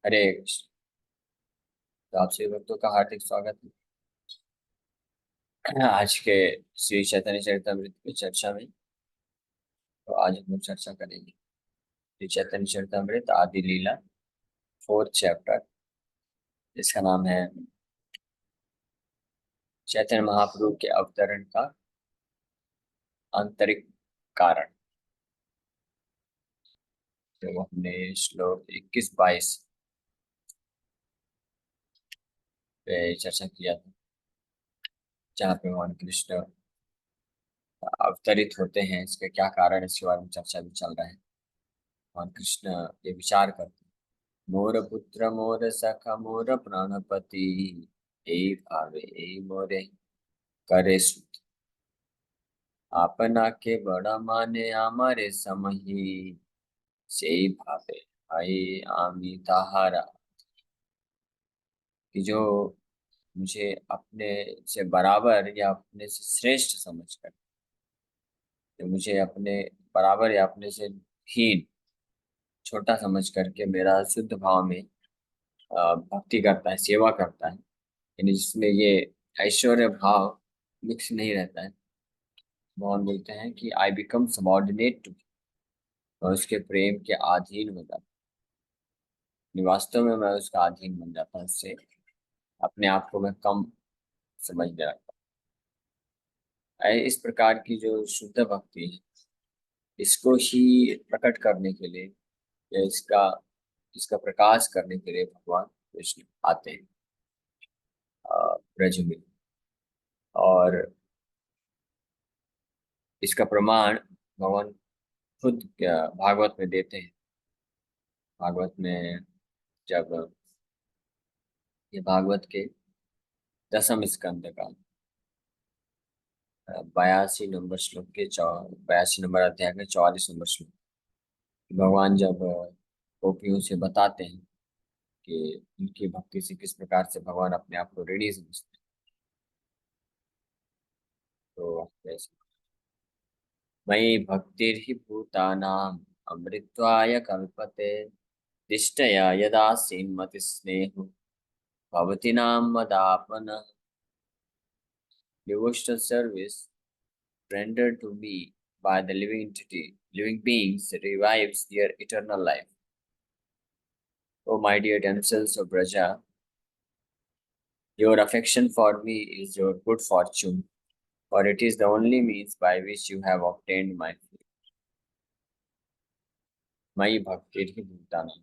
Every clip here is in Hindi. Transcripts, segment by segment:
हरे कृष्ण। तो आप सभी भक्तों का हार्दिक स्वागत है आज के श्री चैतन्य चरितमृत की चर्चा में। तो आज हम लोग चर्चा करेंगे श्री चैतन्य चरितमृत आदि लीला, फोर्थ चैप्टर, जिसका नाम है चैतन्य महाप्रभु के अवतरण का आंतरिक कारण। तो हमने श्लोक 21-22 पे चर्चा किया था, जहाँ पे भगवान कृष्ण अवतरित होते हैं, इसके क्या कारण है, इसके बारे में चर्चा भी चल रहा है। भगवान कृष्ण ये विचार करते हैं, मोर पुत्र मोर सखा मोर प्राणपति, ए भावे ए मोरे करे सुत, आपना के बड़ा माने आमारे समही, से भावे आई आमी ताहारा। कि जो मुझे अपने से बराबर या अपने से श्रेष्ठ समझकर, जो मुझे अपने बराबर या अपने से हीन, छोटा समझ करके मेरा शुद्ध भाव में भक्ति करता है, सेवा करता है, यानी जिसमें ये ऐश्वर्य भाव मिक्स नहीं रहता है। भगवान बोलते हैं कि आई बिकम सबॉर्डिनेट टू, और उसके प्रेम के अधीन हो जाता हूँ। वास्तव में मैं उसका अधीन बन जाता हूँ, उससे अपने आप को मैं कम समझने लगता हूँ। इस प्रकार की जो शुद्ध भक्ति है, इसको ही प्रकट करने के लिए या इसका प्रकाश करने के लिए भगवान कृष्ण आते हैं ब्रज में। और इसका प्रमाण भगवान खुद भागवत में देते हैं। भागवत में जब ये भागवत के 10वीं स्कंद का 82 नंबर श्लोक के 82 नंबर अध्याय के 44 नंबर श्लोक, भगवान जब गोपियों से बताते हैं कि उनकी भक्ति से किस प्रकार से भगवान अपने आप को ऋणी समझते हैं। तो ऐसे मयि भक्तिर्हि भूतानाम अमृत्वाय कल्पते, दिष्टया यदा मति स्नेहो भवति नाम मदापन। Devotional service rendered to me by the living beings revives their eternal life. O my dear damsels of Braja, your affection for me is your good fortune, for it is the only means by which you have obtained my faith. मयि भक्तिर्हि भूतानां,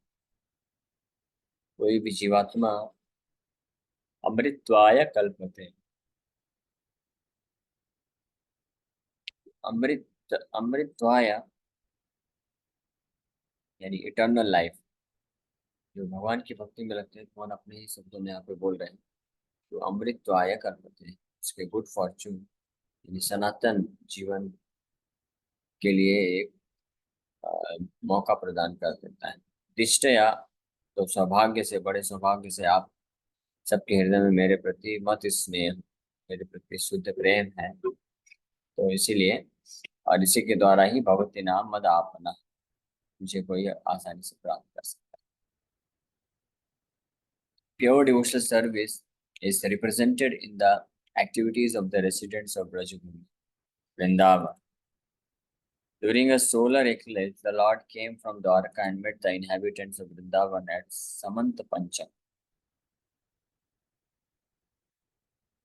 कोई भी जीवात्मा अमृतत्वाय कल्पते, अमृतत्वाय यानी इटर्नल लाइफ, जो भगवान की भक्ति में लगते हैं, भगवान अपने ही शब्दों में यहाँ पे बोल रहे हैं। तो अमृतत्वाय कल्पते हैं, उसके गुड फॉर्चून यानी सनातन जीवन के लिए एक मौका प्रदान कर देता है। दिष्टया, तो सौभाग्य से, बड़े सौभाग्य से आप सबके हृदय में मेरे प्रति मत स्नेह, मेरे प्रति शुद्ध प्रेम है। तो इसीलिए और इसी के द्वारा ही भगवती नाम मद आपना, मुझे कोई आसानी से प्राप्त कर सकता है। Pure devotional service is represented in the activities of the residents of Brajabhumi, Vrindavan. During a solar eclipse, the Lord came from Dwarka and met the inhabitants of Vrindavan at Samant Pancham.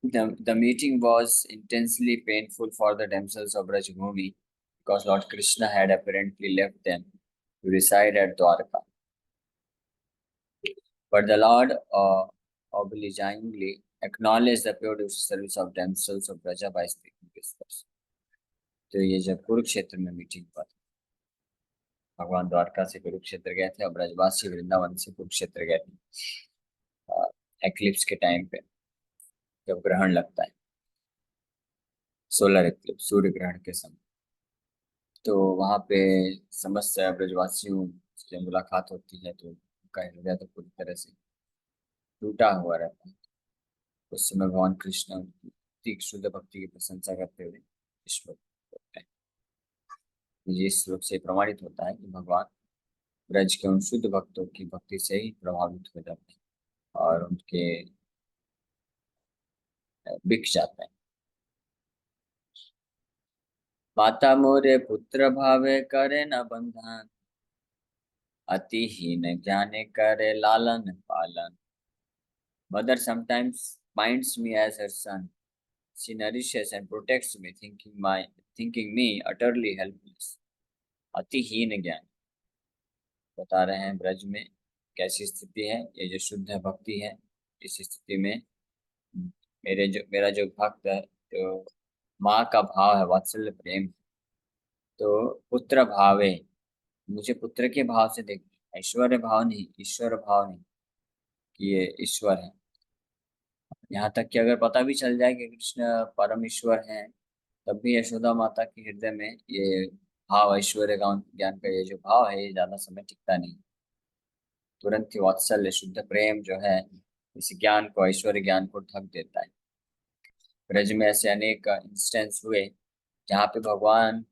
The meeting was intensely painful for the damsels of Brajabhumi because Lord Krishna had apparently left them to reside at Dwarka. But the Lord obligingly acknowledged the pure devotional service of damsels of Braja by speaking this verse. तो ये जब कुरुक्षेत्र में मीटिंग हुआ था, भगवान द्वारका से कुरुक्षेत्र गए थे और ब्रजवासी वृंदावन से कुरुक्षेत्र गए थे एक्लिप्स के टाइम पे, जब ग्रहण लगता है, सोलर एक्लिप्स, सूर्य ग्रहण के समय। तो वहाँ पे समस्त ब्रजवासियों से मुलाकात होती है, तो उनका हृदय तो पूरी तरह से टूटा हुआ रहता है। उस समय भगवान कृष्ण उनकी शुद्ध भक्ति की प्रशंसा करते हुए इस श्लोक बोलते हैं। ये श्लोक से प्रमाणित होता है कि भगवान ब्रज के उन शुद्ध भक्तों की भक्ति से ही प्रभावित हो जाते हैं और उनके बिक जाते हैं। माता मोरे पुत्र भावे करे न बंधन, अतिहीन ज्ञाने करे लालन पालन। Mother sometimes minds me as her son. She nourishes and protects me, thinking me utterly helpless. अतिहीन ज्ञान बता रहे हैं ब्रज में कैसी स्थिति है। ये जो शुद्ध है भक्ति है, इस स्थिति में मेरा जो भक्त है, जो माँ का भाव है, वात्सल्य प्रेम, तो पुत्र भावे, मुझे पुत्र के भाव से देख, ऐश्वर्य भाव नहीं, ईश्वर भाव नहीं कि ये ईश्वर है। यहाँ तक कि अगर पता भी चल जाए कि कृष्ण परम ईश्वर हैं, तब भी यशोदा माता के हृदय में ये भाव, ऐश्वर्य ज्ञान का ये जो भाव है, ये ज्यादा समय टिकता नहीं। तुरंत ही वात्सल्य शुद्ध प्रेम जो है इस ज्ञान को, ऐश्वर्य ज्ञान को ढक देता है। ब्रज में ऐसे अनेक इंस्टेंस हुए जहाँ पे भगवान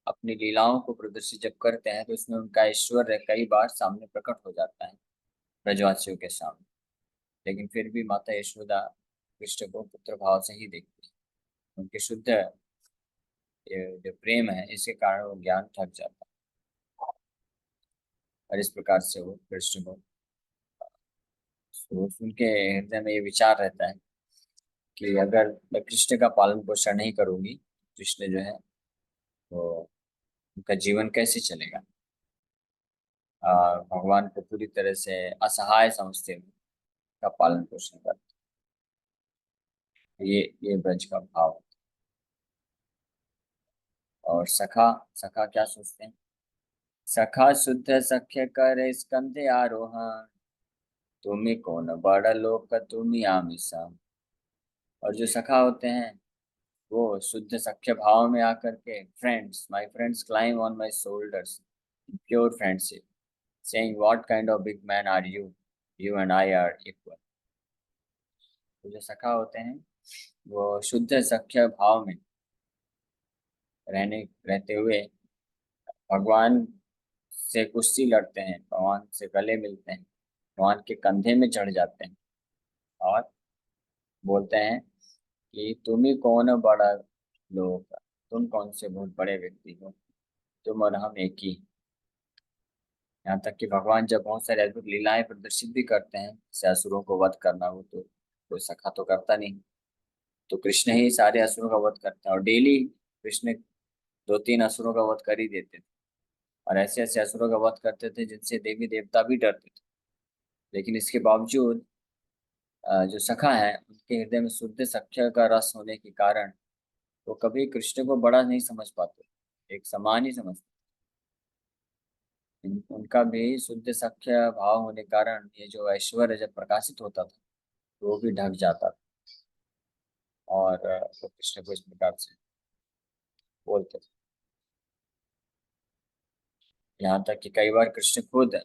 अपनी लीलाओं को प्रदर्शित जब करते हैं तो इसमें उनका ऐश्वर्य कई बार सामने प्रकट हो जाता है ब्रजवासियों के सामने। लेकिन फिर भी माता यशोदा कृष्ण को पुत्र भाव से ही देखती है। उनके शुद्ध ये जो प्रेम है, इसके कारण वो ज्ञान थक जाता है और इस प्रकार से वो कृष्ण को, तो उनके हृदय में ये विचार रहता है कि अगर मैं कृष्ण का पालन पोषण नहीं करूंगी, कृष्ण जो है तो उनका जीवन कैसे चलेगा। भगवान को पूरी तरह से असहाय समझते हुए का पालन पोषण करते हैं। ये ब्रज का भाव है। और सखा, सखा क्या सोचते हैं। सखा शुद्ध सख्य करे स्कंधे आरोहण, तुम्हें कौन बड़ा लोक तुम्ही आमिसा। और जो सखा होते हैं वो शुद्ध सख्य भाव में आकर के, friends, my friends climb on my shoulders, pure friendship, saying what kind of big man are you, you and I are equal. तो जो सखा होते हैं वो शुद्ध सख्य भाव में रहते हुए भगवान से कुश्ती लड़ते हैं, भगवान से गले मिलते हैं, भगवान के कंधे में चढ़ जाते हैं और बोलते हैं कि तुम ही कौन हो बड़ा लोग, तुम कौन से बहुत बड़े व्यक्ति हो, तुम और हम एक ही। यहाँ तक कि भगवान जब बहुत सारे अद्भुत लीलाएं प्रदर्शित भी करते हैं, जैसे असुरों को वध करना हो, तो कोई सखा तो करता नहीं, तो कृष्ण ही सारे असुरों का वध करता है। और डेली कृष्ण 2-3 असुरों का वध कर ही देते थे और ऐसे ऐसे असुरों का वध करते थे जिनसे देवी देवता भी डरते थे। लेकिन इसके बावजूद जो सखा है उनके हृदय में शुद्ध सख्य का रस होने के कारण वो कभी कृष्ण को बड़ा नहीं समझ पाते, एक समान ही समझते। उनका भी शुद्ध सख्य भाव होने के कारण ये जो ऐश्वर्य जब प्रकाशित होता था तो वो भी ढक जाता था और वो कृष्ण को इस प्रकार से बोलते थे। यहाँ तक कि कई बार कृष्ण खुद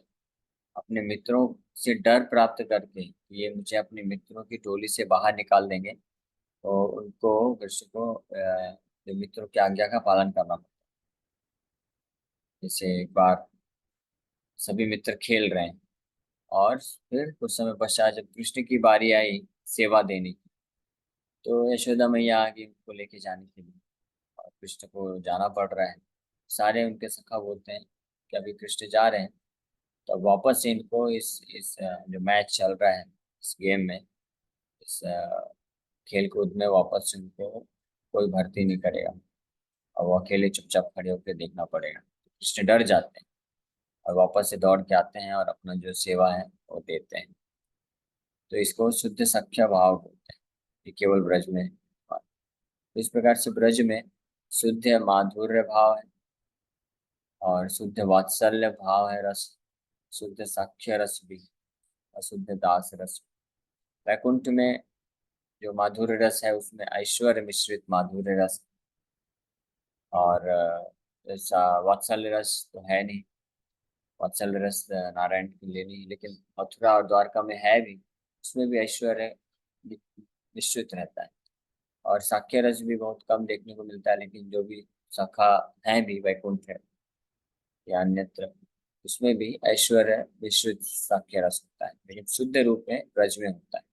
अपने मित्रों से डर प्राप्त करके कि ये मुझे अपने मित्रों की टोली से बाहर निकाल देंगे, तो उनको, कृष्ण को जो मित्रों की आज्ञा का पालन करना पड़ता। जैसे एक बार सभी मित्र खेल रहे हैं और फिर कुछ समय पश्चात जब कृष्ण की बारी आई सेवा देने की, तो यशोदा मैया आगे उनको लेके जाने के लिए और कृष्ण को जाना पड़ रहा है। सारे उनके सखा बोलते हैं कि अभी कृष्ण जा रहे हैं, तो अब वापस से इनको इस जो मैच चल रहा है, इस गेम में, इस खेल कूद में वापस से उनको कोई भर्ती नहीं करेगा और वो अकेले चुपचाप खड़े होकर देखना पड़ेगा। तो कृष्ण डर जाते हैं और वापस से दौड़ के आते हैं और अपना जो सेवा है वो देते हैं। तो इसको शुद्ध सख्य भाव बोलते हैं। ये केवल ब्रज में है। तो इस प्रकार से ब्रज में शुद्ध माधुर्य भाव है और शुद्ध वात्सल्य भाव है, रस, शुद्ध साक्ष्य रस भी, अशुद्ध दास रस। वैकुंठ में जो माधुर्य रस है उसमें ऐश्वर्य मिश्रित माधुर्य रस, और ऐसा वात्सल्य रस तो है नहीं। वात्सल्य रस नारायण के लिए नहीं, लेकिन मथुरा और द्वारका में है भी, उसमें भी ऐश्वर्य निश्चित रहता है। और साक्ष्य रस भी बहुत कम देखने को मिलता है, लेकिन जो भी सखा हैं भी वैकुंठ है या अन्यत्र, उसमें भी ऐश्वर्य विश्रुत साक्ष्य रस होता है, लेकिन शुद्ध रूप में ब्रज में होता है।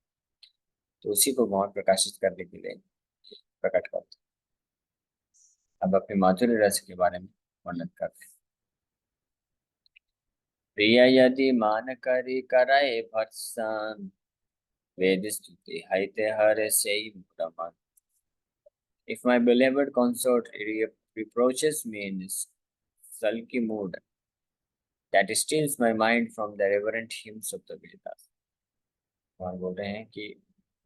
तो उसी को भगवान प्रकाशित करने के लिए प्रकट करते हैं। अब अपने माधुर्य रस के बारे में वर्णन करते हैं। प्रिय यदि मान करी करय भर्सन, वेद स्तुति हईते हर से Raman. If my beloved consort reproaches me in this sulky mood, that steals my mind from the reverent hymns of the Vedas. भगवान बोल रहे हैं कि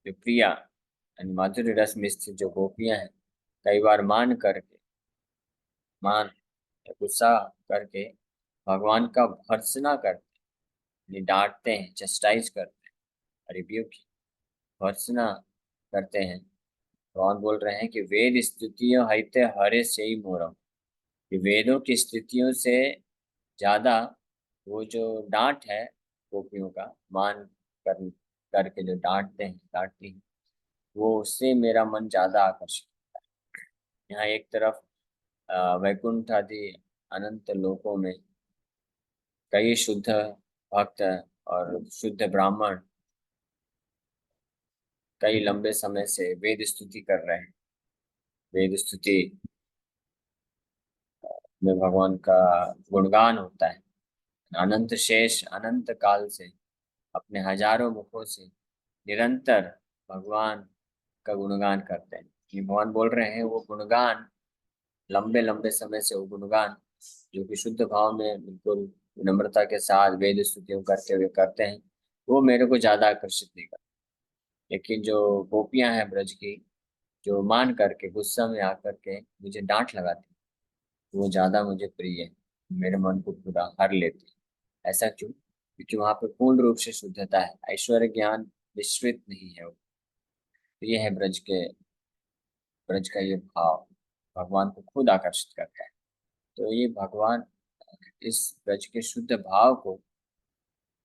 जो प्रिया यानी माधुर्य रस में स्थित जो गोपियां हैं, कई बार मान या गुस्सा करके भगवान का भर्त्सना करते हैं, यानी डांटते हैं, चस्टाइज करते हैं, रिब्यूक की भर्त्सना करते हैं। भगवान बोल रहे हैं कि वेद स्तुतियों हईते हरे से ही मोरम, कि वेदों की स्थितियों से ज्यादा वो जो डांट है गोपियों का मान कर करके जो डांटती हैं, वो उससे मेरा मन ज्यादा आकर्षित। यहाँ एक तरफ वैकुंठ आदि अनंत लोकों में कई शुद्ध भक्त और शुद्ध ब्राह्मण कई लंबे समय से वेद स्तुति कर रहे हैं। वेद स्तुति में भगवान का गुणगान होता है। अनंत शेष अनंत काल से अपने हजारों मुखों से निरंतर भगवान का गुणगान करते हैं। ये भगवान बोल रहे हैं वो गुणगान, लंबे लंबे समय से वो गुणगान जो कि शुद्ध भाव में बिल्कुल विनम्रता के साथ वेद स्तुतियों करते हुए करते हैं, वो मेरे को ज्यादा आकर्षित नहीं करता। लेकिन जो गोपियां हैं ब्रज की, जो मान करके गुस्सा में आकर के मुझे डांट लगाती, वो ज्यादा मुझे प्रिय है, मेरे मन को पूरा हर लेती है। ऐसा क्यों? क्योंकि वहां पे पूर्ण रूप से शुद्धता है, ऐश्वर्य ज्ञान विश्रित नहीं है वो। तो ये है ब्रज का ये भाव भगवान को खुद आकर्षित करता है। तो ये भगवान इस ब्रज के शुद्ध भाव को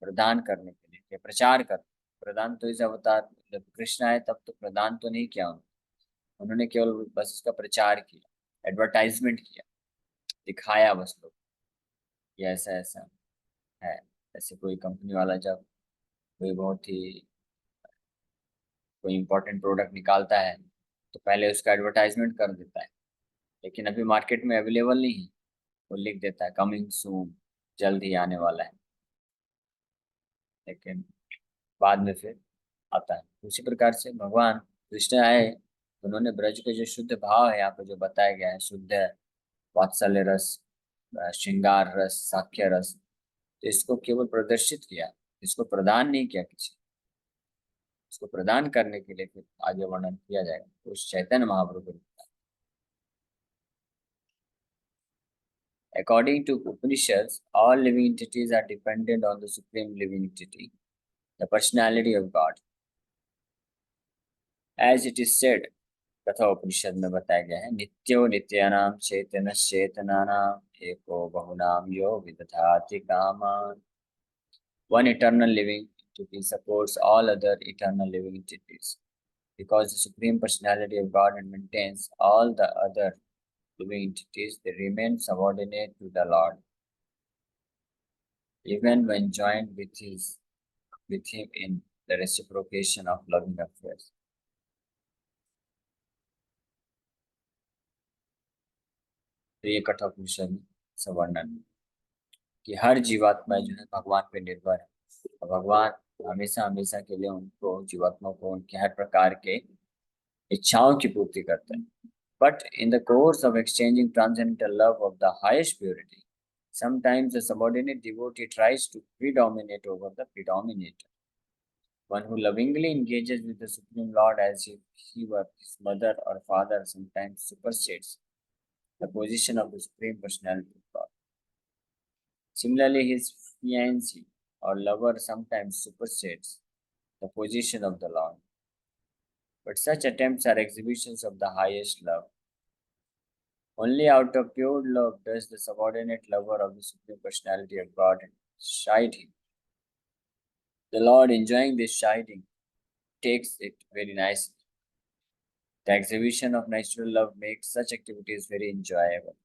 प्रदान करने के लिए या प्रचार कर, प्रदान तो इस अवतार जब कृष्ण आए तब तो प्रदान तो नहीं किया उन्होंने केवल बस इसका प्रचार किया, एडवर्टाइजमेंट किया, दिखाया बस लोग कि ऐसा ऐसा है। ऐसे कोई कंपनी वाला जब कोई बहुत ही कोई इंपॉर्टेंट प्रोडक्ट निकालता है तो पहले उसका एडवर्टाइजमेंट कर देता है, लेकिन अभी मार्केट में अवेलेबल नहीं है, वो लिख देता है कमिंग सून, जल्द ही आने वाला है, लेकिन बाद में फिर आता है। उसी प्रकार से भगवान कृष्ण आए, उन्होंने ब्रज के जो शुद्ध भाव है यहाँ पे जो बताया गया है, शुद्ध वात्सल्य रस, श्रृंगार रस, साख्य रस, तो इसको केवल प्रदर्शित किया, इसको प्रदान नहीं किया किसी, इसको प्रदान करने के लिए फिर आगे वर्णन किया जाएगा उस चैतन्य महाप्रभु को। According to Upanishads, all living entities are dependent on the supreme living entity, the personality of God. As it is said, कथा उपनिषद में बताया गया है, नित्यो नित्यानाम चेतन चेतनानाम एको बहुनाम यो विदधाति कामान। One eternal living entity supports all other eternal living entities. Because the Supreme Personality of God maintains all the other living entities, they remain subordinate to the Lord, even when joined with Him in the reciprocation of loving affairs. तो ये कठोपनिषद में वर्णन कि हर जीवात्मा जो है भगवान पे निर्भर है, और भगवान हमेशा हमेशा के लिए उनको, जीवात्मा को, उनके हर प्रकार के इच्छाओं की पूर्ति करते हैं। But in the course of exchanging transcendental love of the highest purity, sometimes the subordinate devotee tries to predominate over the predominator. One who lovingly engages with the Supreme Lord as if he were his mother or father sometimes supersedes the position of the Supreme Personality of God. Similarly, his fiancée or lover sometimes supersedes the position of the Lord. But such attempts are exhibitions of the highest love. Only out of pure love does the subordinate lover of the Supreme Personality of God chide him. The Lord, enjoying this chiding, takes it very nicely. The exhibition of natural love makes such activities very enjoyable.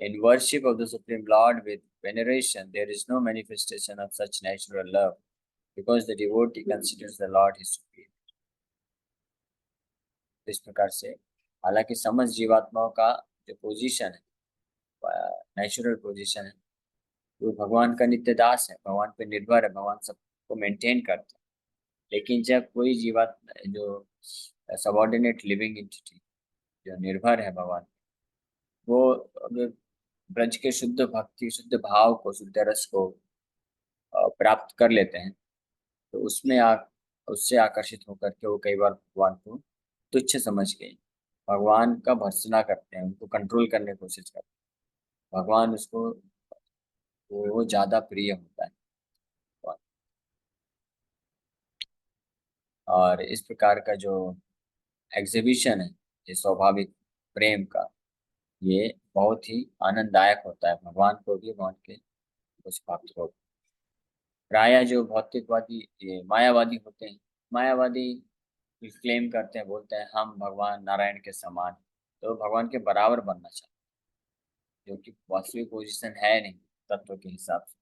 In worship of the Supreme Lord with veneration, there is no manifestation of such natural love, because the devotee considers the Lord his superior. इस प्रकार से हालांकि समस्त जीवात्माओं का जो पोजीशन है, नेचुरल पोजीशन है, वो भगवान का नित्य दास है, भगवान पे निर्भर है, भगवान सबको मेंटेन करता है। लेकिन जब कोई जीवात्मा जो सबऑर्डिनेट लिविंग एंटिटी जो निर्भर है भगवान, वो अगर ब्रज के शुद्ध भक्ति, शुद्ध भाव को, शुद्ध रस को प्राप्त कर लेते हैं, तो उससे आकर्षित होकर के वो कई बार भगवान को तुच्छ समझ के भगवान का भर्त्सना करते हैं, उनको कंट्रोल करने की कोशिश करते हैं। भगवान उसको वो ज्यादा प्रिय होता है। और इस प्रकार का जो एग्जीबिशन है ये स्वाभाविक प्रेम का, ये बहुत ही आनंददायक होता है भगवान को भी, भगवान के उस भक्त को। प्रायः जो भौतिकवादी, ये मायावादी होते हैं, मायावादी क्लेम करते हैं, बोलते हैं हम भगवान नारायण के समान, तो भगवान के बराबर बनना चाहते हैं, जो कि वास्तविक पोजीशन है नहीं तत्व के हिसाब से।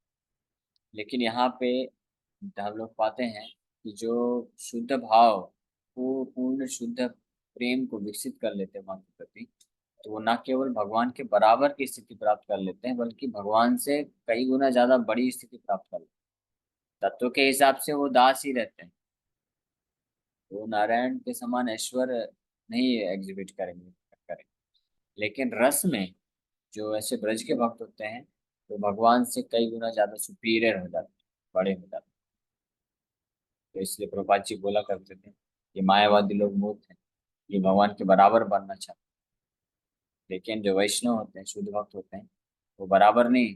लेकिन यहाँ पे हम लोग पाते हैं कि जो शुद्ध भाव, वो पूर्ण शुद्ध प्रेम को विकसित कर लेते हैं भगवान के प्रति, तो वो न केवल भगवान के बराबर की स्थिति प्राप्त कर लेते हैं, बल्कि भगवान से कई गुना ज्यादा बड़ी स्थिति प्राप्त कर लेते हैं। तत्व के हिसाब से वो दास ही रहते हैं, वो नारायण के समान ऐश्वर्य नहीं एग्जिबिट करेंगे। लेकिन रस में जो ऐसे ब्रज के भक्त होते हैं, तो भगवान से कई गुना ज्यादा सुपीरियर हो जाते हैं, बड़े हो जाते हैं। तो इसलिए प्रभुपाद जी बोला करते थे कि मायावादी लोग मूर्ख हैं, ये भगवान के बराबर बनना चाहते हैं। लेकिन जो वैष्णव होते हैं, शुद्ध भक्त होते हैं, वो बराबर नहीं,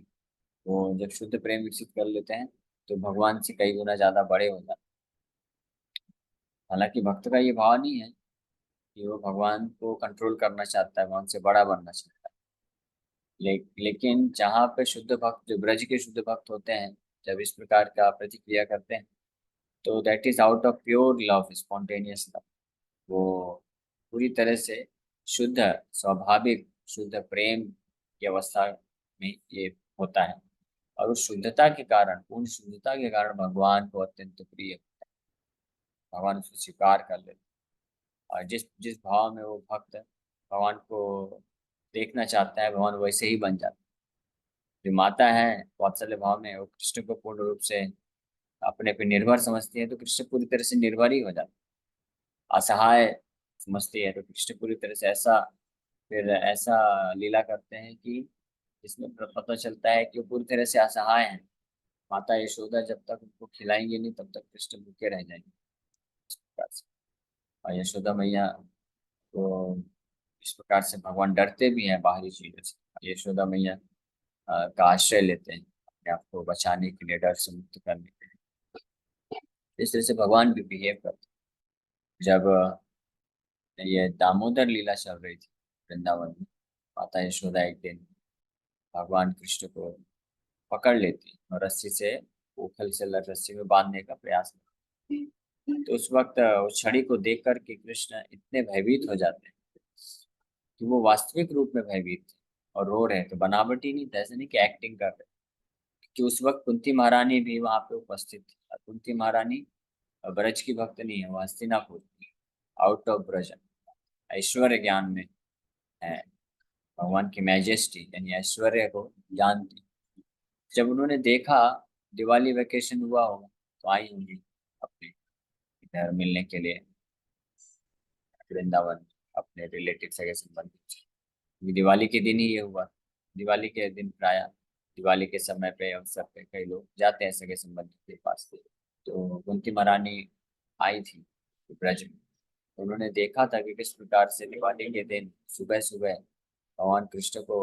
वो जब शुद्ध प्रेम विकसित कर लेते हैं, तो भगवान से कई गुना ज्यादा बड़े हो जाते हैं। हालांकि भक्त का ये भाव नहीं है कि वो भगवान को कंट्रोल करना चाहता है, भगवान से बड़ा बनना चाहता है। लेकिन जहाँ पे शुद्ध भक्त, जो ब्रज के शुद्ध भक्त होते हैं, जब इस प्रकार का प्रतिक्रिया करते हैं, तो that is out of pure love, spontaneous love. वो पूरी तरह से शुद्ध, स्वाभाविक शुद्ध प्रेम की अवस्था में ये होता है। और उस शुद्धता के कारण, पूर्ण शुद्धता के कारण भगवान को अत्यंत प्रिय, भगवान उसको स्वीकार कर लेते हैं। और जिस जिस भाव में वो भक्त भगवान को देखना चाहता है, भगवान वैसे ही बन जाता है। जो माता है वात्सल्य भाव में, वो कृष्ण को पूर्ण रूप से अपने पे निर्भर समझती है, तो कृष्ण पूरी तरह से निर्भर ही हो जाता है। असहाय समझती है, तो कृष्ण पूरी तरह से ऐसा, फिर ऐसा लीला करते हैं कि इसमें पता चलता है कि वो पूरी तरह से असहाय हैं। माता यशोदा जब तक उनको खिलाएंगे नहीं, तब तक कृष्ण भूखे रह जाएंगे इस प्रकार से। और यशोदा मैया को इस प्रकार से भगवान डरते भी हैं बाहरी चीजों से। यशोदा मैया का आश्रय लेते हैं अपने आप को बचाने के लिए, डर से मुक्त करने के लिए। इस तरह से भगवान भी बिहेव करते हैं। जब ये दामोदर लीला चल रही थी वृंदावन में, माता यशोदा एक दिन भगवान कृष्ण को पकड़ लेती और रस्सी से, उखल से रस्सी में बांधने का प्रयास करती। तो उस वक्त उस छड़ी को देख कर के कृष्ण इतने भयभीत हो जाते हैं कि वो वास्तविक रूप में भयभीत थे और रो रहे थे, बनावटी नहीं था, ऐसे नहीं कि एक्टिंग कर रहे। कि उस वक्त कुंती महारानी भी वहां पे उपस्थित थी। और कुंती महारानी ब्रज की भक्त नहीं है, वो हस्तिनापुर की, आउट ऑफ ब्रज, ऐश्वर्य ज्ञान में है, भगवान की मैजेस्टी यानी ऐश्वर्य को जानती। जब उन्होंने देखा, दिवाली वेकेशन हुआ होगा तो आई होंगी अपने घर मिलने के लिए वृंदावन, अपने रिलेटिव सगे संबंधी से। ये दिवाली के दिन ही ये हुआ। दिवाली के दिन प्राय दिवाली के समय पे, अवसर पे कई लोग जाते हैं सगे संबंधी के पास। तो कुंती महारानी आई थी ब्रज में, तो उन्होंने देखा था कि किस प्रकार से दिवाली के दिन सुबह सुबह भगवान कृष्ण को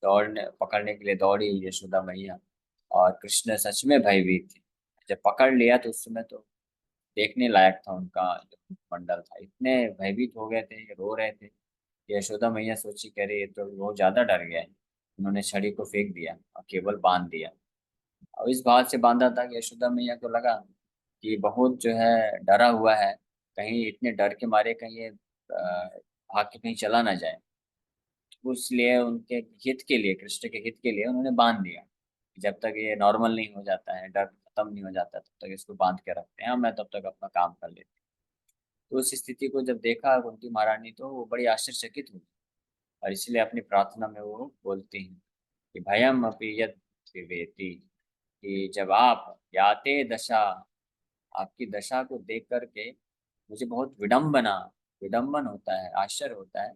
दौड़ने पकड़ने के लिए दौड़ी यशोदा मैया। और कृष्ण सच में भयभीत थे। जब पकड़ लिया तो उस समय तो देखने लायक था उनका जो मंडल था, इतने भयभीत हो गए थे, रो रहे थे। यशोदा मैया सोची, कह रही ये तो वो ज्यादा डर गया है। उन्होंने छड़ी को फेंक दिया और केवल बांध दिया। और इस बात से बांधा था कि यशोदा मैया को लगा कि बहुत जो है डरा हुआ है, कहीं इतने डर के मारे कहीं ये भाग के कहीं चला ना जाए। इसलिए उनके हित के लिए, कृष्ण के हित के लिए उन्होंने बांध दिया। जब तक ये नॉर्मल नहीं हो जाता है, डर खत्म नहीं हो जाता, तब तक इसको बांध के रखते हैं, मैं तब तक अपना काम कर लेती हूँ। तो उस स्थिति को जब देखा कुंती महारानी, तो वो बड़ी आश्चर्यचकित हुई, और इसलिए अपनी प्रार्थना में वो बोलती हैं कि भयम अपि यद विवेति, कि जब आप याते दशा, आपकी दशा को देख करके मुझे बहुत विडम्बन होता है, आश्चर्य होता है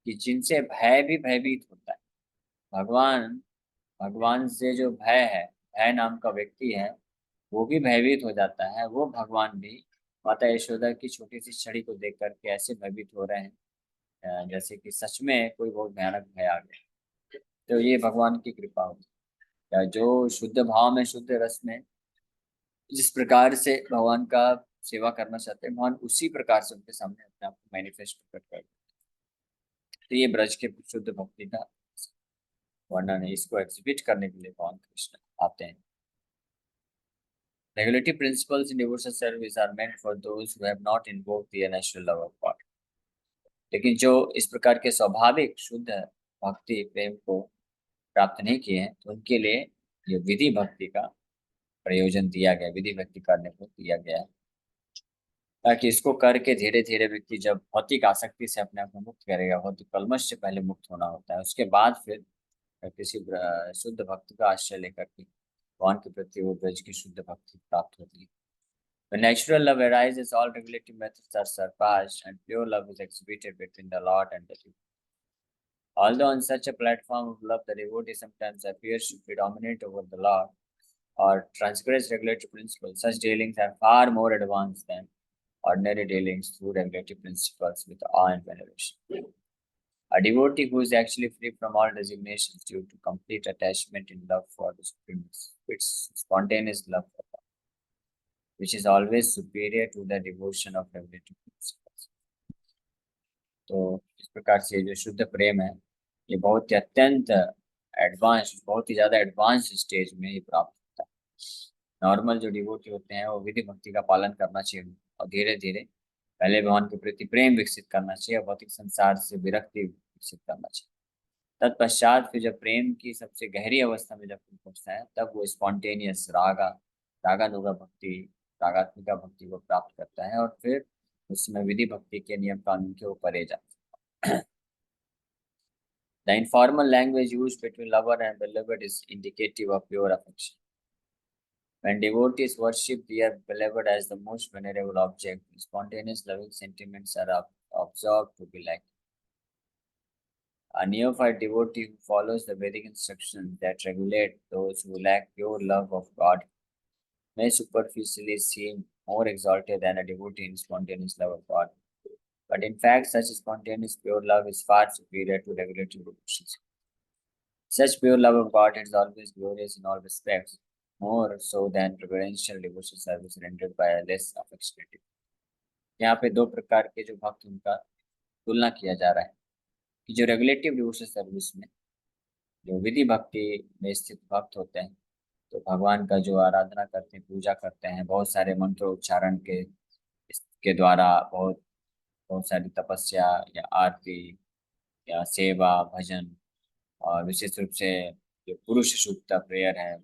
कि जिनसे भय भी भयभीत होता है। भगवान भगवान से जो भय है, भय नाम का व्यक्ति है, वो भी भयभीत हो जाता है। वो भगवान भी माता यशोदा की छोटी सी छड़ी को देख करके ऐसे भयभीत हो रहे हैं, जैसे कि सच में कोई बहुत भयानक भय आ गया। तो ये भगवान की कृपा होती है, जो शुद्ध भाव में, शुद्ध रस में जिस प्रकार से भगवान का सेवा करना चाहते हैं, भगवान उसी प्रकार से उनके सामने अपने आप को मैनिफेस्ट प्रकट कर। तो ये ब्रज के शुद्ध भक्ति का वर्णन है। इसको एग्जिबिट करने के लिए भगवान कृष्ण आते हैं। Regulative principles in devotional service are meant for those who have not invoked the natural love of God. लेकिन जो इस प्रकार के स्वाभाविक शुद्ध भक्ति प्रेम को प्राप्त नहीं किए हैं, तो उनके लिए ये विधि भक्ति का प्रयोजन दिया गया, विधि भक्ति करने को दिया गया है, ताकि इसको करके धीरे धीरे व्यक्ति जब भौतिक आसक्ति से अपने आप को मुक्त करेगा, भौतिक कलमश से पहले मुक्त होना होता है, उसके बाद फिर किसी शुद्ध भक्त का आश्रय लेकर के भगवान के प्रति वो ब्रज की शुद्ध भक्ति प्राप्त होती है। When natural love arises, all regulative methods are surpassed, and pure love is exhibited between the Lord and the devotee. Although on such a platform of love, the devotee sometimes appears to predominate over the Lord or transgress regulative principles, such dealings are far more advanced than ordinary dealings through regulative principles with awe and veneration. A devotee who is actually free from all designations due to complete attachment in love for the Supreme, its spontaneous love for God, which is always superior to the devotion of regulative principles. तो इस प्रकार से जो शुद्ध प्रेम है, ये बहुत ही अत्यंत एडवांस, बहुत ही ज़्यादा एडवांस स्टेज में ये प्राप्त होता है। नॉर्मल जो डिवोटी होते हैं, वो विधि भक्ति का पालन करना चाहिए, और धीरे धीरे पहले भगवान के प्रति प्रेम विकसित करना चाहिए, भौतिक संसार से विरक्ति विकसित करना चाहिए। तत्पश्चात फिर जब प्रेम की सबसे गहरी अवस्था में जब पहुंचता है, तब वो स्पॉन्टेनियस रागानुगा भक्ति, रागात्मिका भक्ति को प्राप्त करता है, और फिर उसमें विधि भक्ति के नियम कानून के ऊपर परे जाता है। The informal language used between lover and beloved is indicative of pure affection. When devotees worship their beloved as the most venerable object, spontaneous loving sentiments are observed to be like. A neophyte devotee who follows the Vedic instructions that regulate those who lack pure love of God may superficially seem more exalted than a devotee in spontaneous love of God. But in fact, such spontaneous pure love is far superior to regulative devotions. Such pure love of God is always glorious in all respects, more so than reverential devotional service rendered by a less affectionate. यहाँ पे दो प्रकार के जो भक्त, उनका तुलना किया जा रहा है कि जो रेगुलेटिव डिवोशनल सर्विस में जो विधि भक्ति में स्थित भक्त होते हैं, तो भगवान का जो आराधना करते हैं, पूजा करते हैं, बहुत सारे मंत्रोच्चारण के द्वारा, बहुत बहुत सारी तपस्या या आरती या सेवा भजन, और विशेष रूप से जो पुरुष सूक्त प्रेयर है,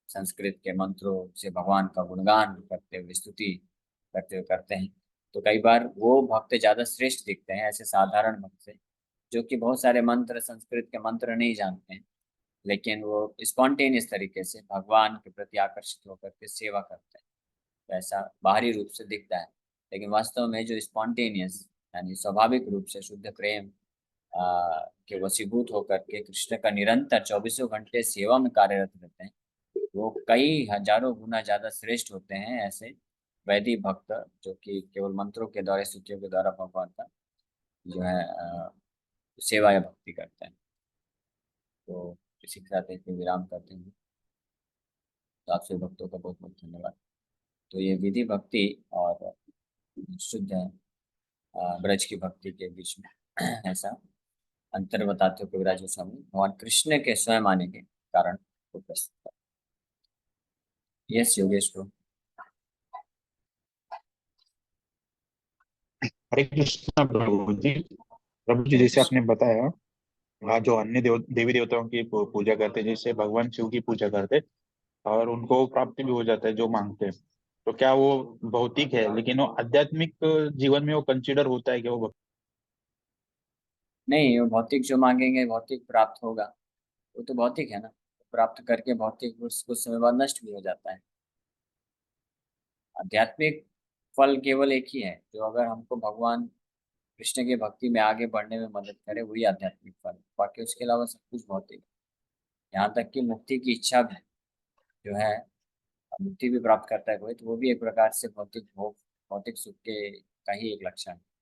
संस्कृत के मंत्रों से भगवान का गुणगान करते हुए, स्तुति करते हुए करते हैं, तो कई बार वो भक्त ज्यादा श्रेष्ठ दिखते हैं ऐसे साधारण भक्त से, जो कि बहुत सारे मंत्र, संस्कृत के मंत्र नहीं जानते हैं, लेकिन वो स्पॉन्टेनियस तरीके से भगवान के प्रति आकर्षित होकर के सेवा करते हैं। तो ऐसा बाहरी रूप से दिखता है, लेकिन वास्तव में जो स्पॉन्टेनियस यानी स्वाभाविक रूप से शुद्ध प्रेम के वशीभूत होकर के कृष्ण का निरंतर 24 घंटे सेवा में कार्यरत रहते हैं, वो कई हजारों गुना ज्यादा श्रेष्ठ होते हैं ऐसे वैदिक भक्त, जो कि केवल मंत्रों के द्वारा, स्तुतियों के द्वारा भगवान का जो है सेवा या भक्ति करते हैं। तो इसी के साथ एक विराम करते हैं। तो आप सभी भक्तों का बहुत बहुत धन्यवाद। तो ये विधि भक्ति और शुद्ध ब्रज की भक्ति के बीच में ऐसा अंतर बताते हुए कविराज गोस्वामी भगवान कृष्ण के स्वयं आने के कारण को प्रस्तुत करते हैं। Yes Yogesh bro. हरे कृष्णा प्रभु जी। प्रभु जी, हरे जैसे आपने कृष्ण। बताया हाँ, जो अन्य देवी देवताओं की पूजा करते हैं, जैसे भगवान शिव की पूजा करते हैं, और उनको प्राप्ति भी हो जाता है जो मांगते हैं। तो क्या वो भौतिक है, लेकिन वो आध्यात्मिक जीवन में वो कंसिडर होता है कि वो नहीं, वो भौतिक जो मांगेंगे भौतिक प्राप्त होगा, वो तो भौतिक है ना। प्राप्त करके भौतिक कुछ समय बाद नष्ट भी हो जाता है। आध्यात्मिक फल केवल एक ही है, जो अगर हमको भगवान कृष्ण की भक्ति में आगे बढ़ने में मदद करे, वही आध्यात्मिक फल। बाकी उसके अलावा सब कुछ भौतिक है। यहाँ तक कि मुक्ति की इच्छा भी जो है, मुक्ति भी प्राप्त करता है कोई, तो वो भी एक प्रकार से भौतिक भोग, भौतिक सुख के का ही एक लक्षण है।